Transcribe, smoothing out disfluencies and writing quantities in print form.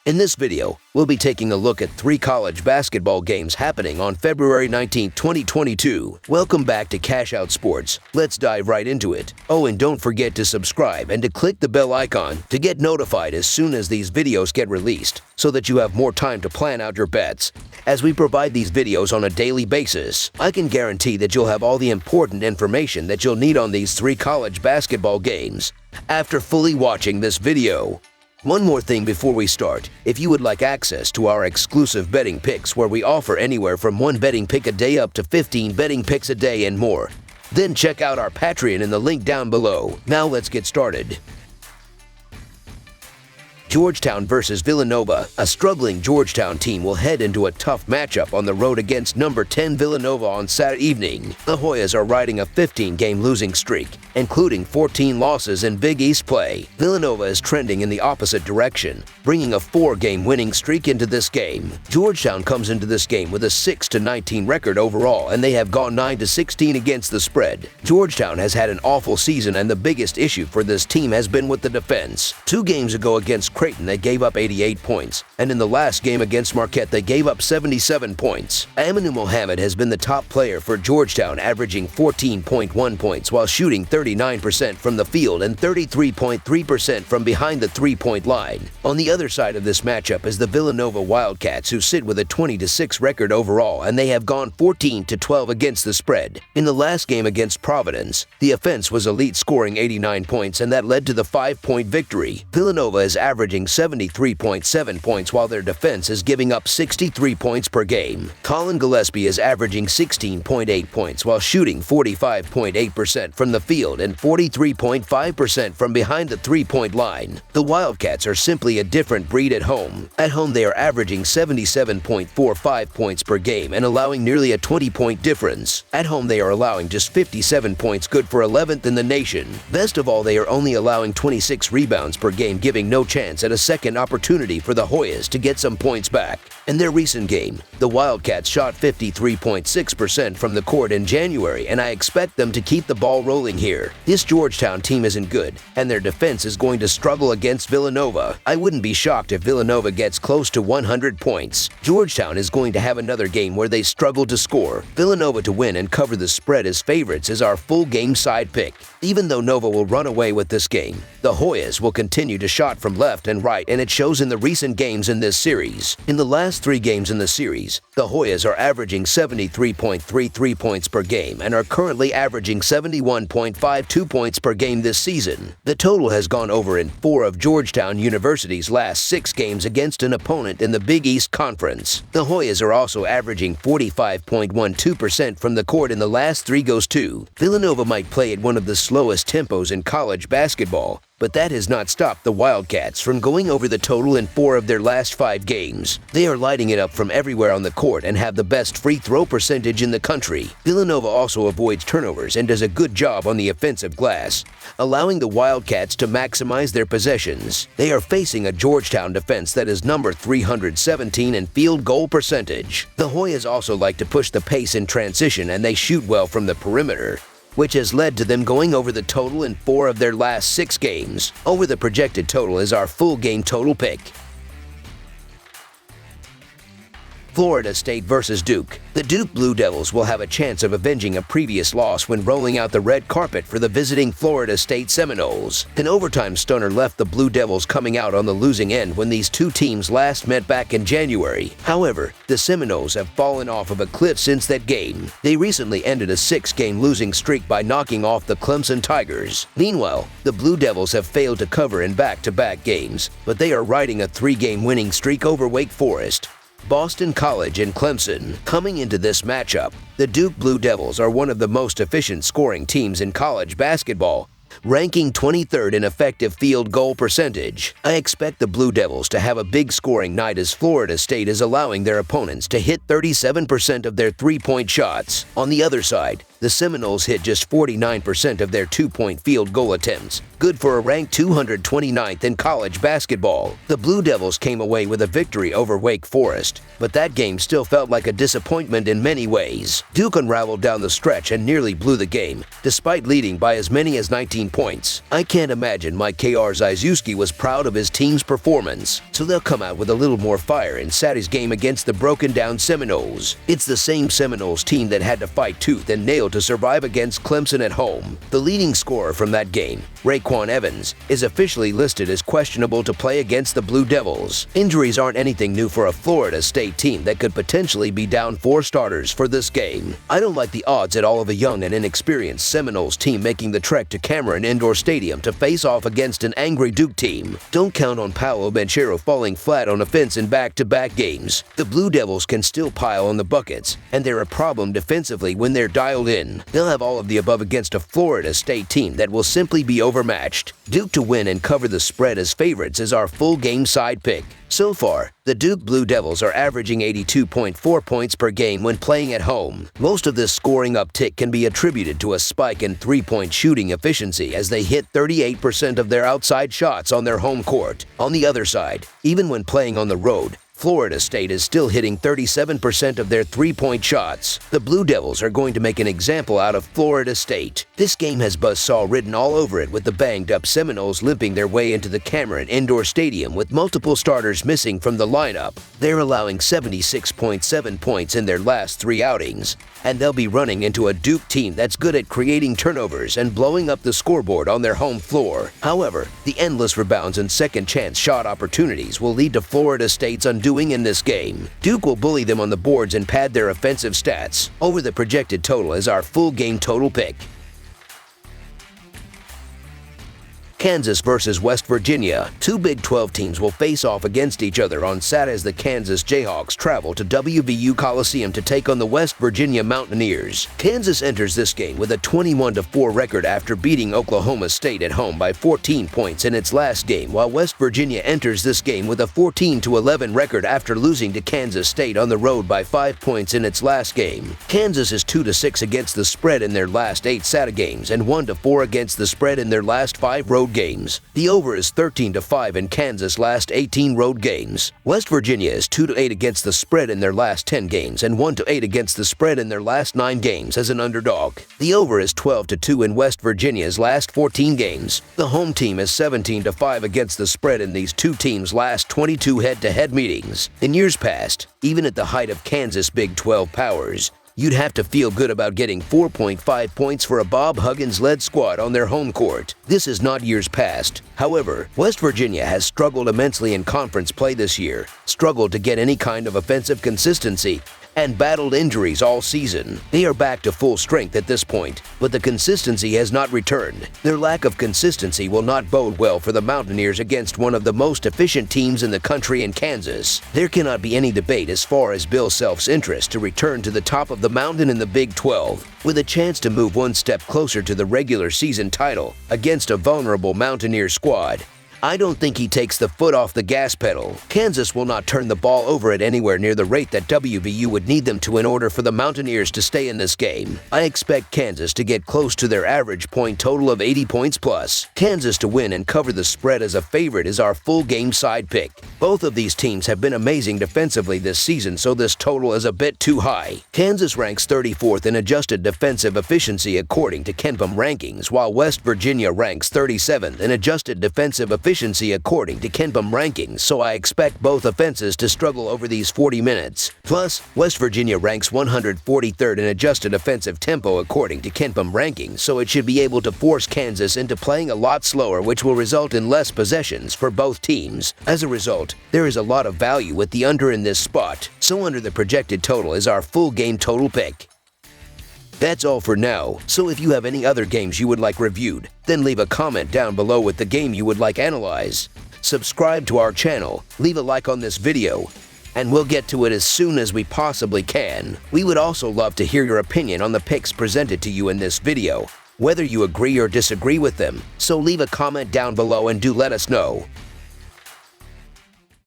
In this video, we'll be taking a look at 3 college basketball games happening on February 19, 2022. Welcome back to Cash Out Sports. Let's dive right into it. Oh, and don't forget to subscribe and to click the bell icon to get notified as soon as these videos get released, so that you have more time to plan out your bets. As we provide these videos on a daily basis, I can guarantee that you'll have all the important information that you'll need on these 3 college basketball games after fully watching this video. One more thing before we start. If you would like access to our exclusive betting picks where we offer anywhere from 1 betting pick a day up to 15 betting picks a day and more, then check out our Patreon in the link down below. Now let's get started. Georgetown versus Villanova. A struggling Georgetown team will head into a tough matchup on the road against number 10 Villanova on Saturday evening. The Hoyas are riding a 15-game losing streak, including 14 losses in Big East play. Villanova is trending in the opposite direction, bringing a 4-game winning streak into this game. Georgetown comes into this game with a 6-19 record overall, and they have gone 9-16 against the spread. Georgetown has had an awful season, and the biggest issue for this team has been with the defense. 2 games ago against Creighton, they gave up 88 points, and in the last game against Marquette, they gave up 77 points. Aminu Mohammed has been the top player for Georgetown, averaging 14.1 points while shooting 39% from the field and 33.3% from behind the three-point line. On the other side of this matchup is the Villanova Wildcats, who sit with a 20-6 record overall, and they have gone 14-12 against the spread. In the last game against Providence, the offense was elite, scoring 89 points, and that led to the 5-point victory. Villanova is averaging 73.7 points while their defense is giving up 63 points per game. Colin Gillespie is averaging 16.8 points while shooting 45.8% from the field and 43.5% from behind the three-point line. The Wildcats are simply a different breed at home. At home, they are averaging 77.45 points per game and allowing nearly a 20-point difference. At home, they are allowing just 57 points, good for 11th in the nation. Best of all, they are only allowing 26 rebounds per game, giving no chance at a second opportunity for the Hoyas to get some points back. In their recent game, the Wildcats shot 53.6% from the court in January, and I expect them to keep the ball rolling here. This Georgetown team isn't good, and their defense is going to struggle against Villanova. I wouldn't be shocked if Villanova gets close to 100 points. Georgetown is going to have another game where they struggle to score. Villanova to win and cover the spread as favorites is our full game side pick. Even though Nova will run away with this game, the Hoyas will continue to shot from left and right, and it shows in the recent games in this series. In the last 3 games in the series, the Hoyas are averaging 73.33 points per game and are currently averaging 71.52 points per game this season. The total has gone over in 4 of Georgetown University's last 6 games against an opponent in the Big East Conference. The Hoyas are also averaging 45.12% from the court in the last 3 goes to. Villanova might play at one of the slowest tempos in college basketball, but that has not stopped the Wildcats from going over the total in 4 of their last 5 games. They are lighting it up from everywhere on the court and have the best free throw percentage in the country. Villanova also avoids turnovers and does a good job on the offensive glass, allowing the Wildcats to maximize their possessions. They are facing a Georgetown defense that is number 317 in field goal percentage. The Hoyas also like to push the pace in transition, and they shoot well from the perimeter, which has led to them going over the total in 4 of their last 6 games. Over the projected total is our full game total pick. Florida State versus Duke. The Duke Blue Devils will have a chance of avenging a previous loss when rolling out the red carpet for the visiting Florida State Seminoles. An overtime stunner left the Blue Devils coming out on the losing end when these 2 teams last met back in January. However, the Seminoles have fallen off of a cliff since that game. They recently ended a 6-game losing streak by knocking off the Clemson Tigers. Meanwhile, the Blue Devils have failed to cover in back-to-back games, but they are riding a 3-game winning streak over Wake Forest, Boston College, and Clemson. Coming into this matchup, the Duke Blue Devils are one of the most efficient scoring teams in college basketball, ranking 23rd in effective field goal percentage. I expect the Blue Devils to have a big scoring night, as Florida State is allowing their opponents to hit 37% of their three-point shots. On the other side, The Seminoles hit just 49% of their two-point field goal attempts, good for a ranked 229th in college basketball. The Blue Devils came away with a victory over Wake Forest, but that game still felt like a disappointment in many ways. Duke unraveled down the stretch and nearly blew the game, despite leading by as many as 19 points. I can't imagine Mike K.R. Zizuski was proud of his team's performance, so they'll come out with a little more fire in Saturday's game against the broken-down Seminoles. It's the same Seminoles team that had to fight tooth and nail to survive against Clemson at home. The leading scorer from that game, Raekwon Evans, is officially listed as questionable to play against the Blue Devils. Injuries aren't anything new for a Florida State team that could potentially be down 4 starters for this game. I don't like the odds at all of a young and inexperienced Seminoles team making the trek to Cameron Indoor Stadium to face off against an angry Duke team. Don't count on Paolo Banchero falling flat on offense in back-to-back games. The Blue Devils can still pile on the buckets, and they're a problem defensively when they're dialed in. They'll have all of the above against a Florida State team that will simply be overmatched. Duke to win and cover the spread as favorites is our full game side pick. So far, the Duke Blue Devils are averaging 82.4 points per game when playing at home. Most of this scoring uptick can be attributed to a spike in three-point shooting efficiency as they hit 38% of their outside shots on their home court. On the other side, even when playing on the road, Florida State is still hitting 37% of their three-point shots. The Blue Devils are going to make an example out of Florida State. This game has buzzsaw written all over it, with the banged-up Seminoles limping their way into the Cameron Indoor Stadium with multiple starters missing from the lineup. They're allowing 76.7 points in their last 3 outings, and they'll be running into a Duke team that's good at creating turnovers and blowing up the scoreboard on their home floor. However, the endless rebounds and second-chance shot opportunities will lead to Florida State's undoing in this game. Duke will bully them on the boards and pad their offensive stats. Over the projected total is our full game total pick. Kansas versus West Virginia. 2 Big 12 teams will face off against each other on Saturday as the Kansas Jayhawks travel to WVU Coliseum to take on the West Virginia Mountaineers. Kansas enters this game with a 21-4 record after beating Oklahoma State at home by 14 points in its last game, while West Virginia enters this game with a 14-11 record after losing to Kansas State on the road by 5 points in its last game. Kansas is 2-6 against the spread in their last 8 SATA games and 1-4 against the spread in their last 5 road games. The over is 13-5 in Kansas' last 18 road games. West Virginia is 2-8 against the spread in their last 10 games and 1-8 against the spread in their last 9 games as an underdog. The over is 12-2 in West Virginia's last 14 games. The home team is 17-5 against the spread in these two teams' last 22 head-to-head meetings. In years past, even at the height of Kansas Big 12 powers, you'd have to feel good about getting 4.5 points for a Bob Huggins-led squad on their home court. This is not years past. However, West Virginia has struggled immensely in conference play this year, struggled to get any kind of offensive consistency, and battled injuries all season. They are back to full strength at this point, but the consistency has not returned. Their lack of consistency will not bode well for the Mountaineers against one of the most efficient teams in the country in Kansas. There cannot be any debate as far as Bill Self's interest to return to the top of the mountain in the Big 12, with a chance to move one step closer to the regular season title against a vulnerable Mountaineer squad. I don't think he takes the foot off the gas pedal. Kansas will not turn the ball over at anywhere near the rate that WVU would need them to in order for the Mountaineers to stay in this game. I expect Kansas to get close to their average point total of 80 points plus. Kansas to win and cover the spread as a favorite is our full game side pick. Both of these teams have been amazing defensively this season, so this total is a bit too high. Kansas ranks 34th in adjusted defensive efficiency according to KenPom rankings, while West Virginia ranks 37th in adjusted defensive efficiency according to KenPom rankings, so I expect both offenses to struggle over these 40 minutes. Plus, West Virginia ranks 143rd in adjusted offensive tempo according to KenPom rankings, so it should be able to force Kansas into playing a lot slower, which will result in less possessions for both teams. As a result, there is a lot of value with the under in this spot, so under the projected total is our full game total pick. That's all for now, so if you have any other games you would like reviewed, then leave a comment down below with the game you would like analyzed. Subscribe to our channel, leave a like on this video, and we'll get to it as soon as we possibly can. We would also love to hear your opinion on the picks presented to you in this video, whether you agree or disagree with them, so leave a comment down below and do let us know.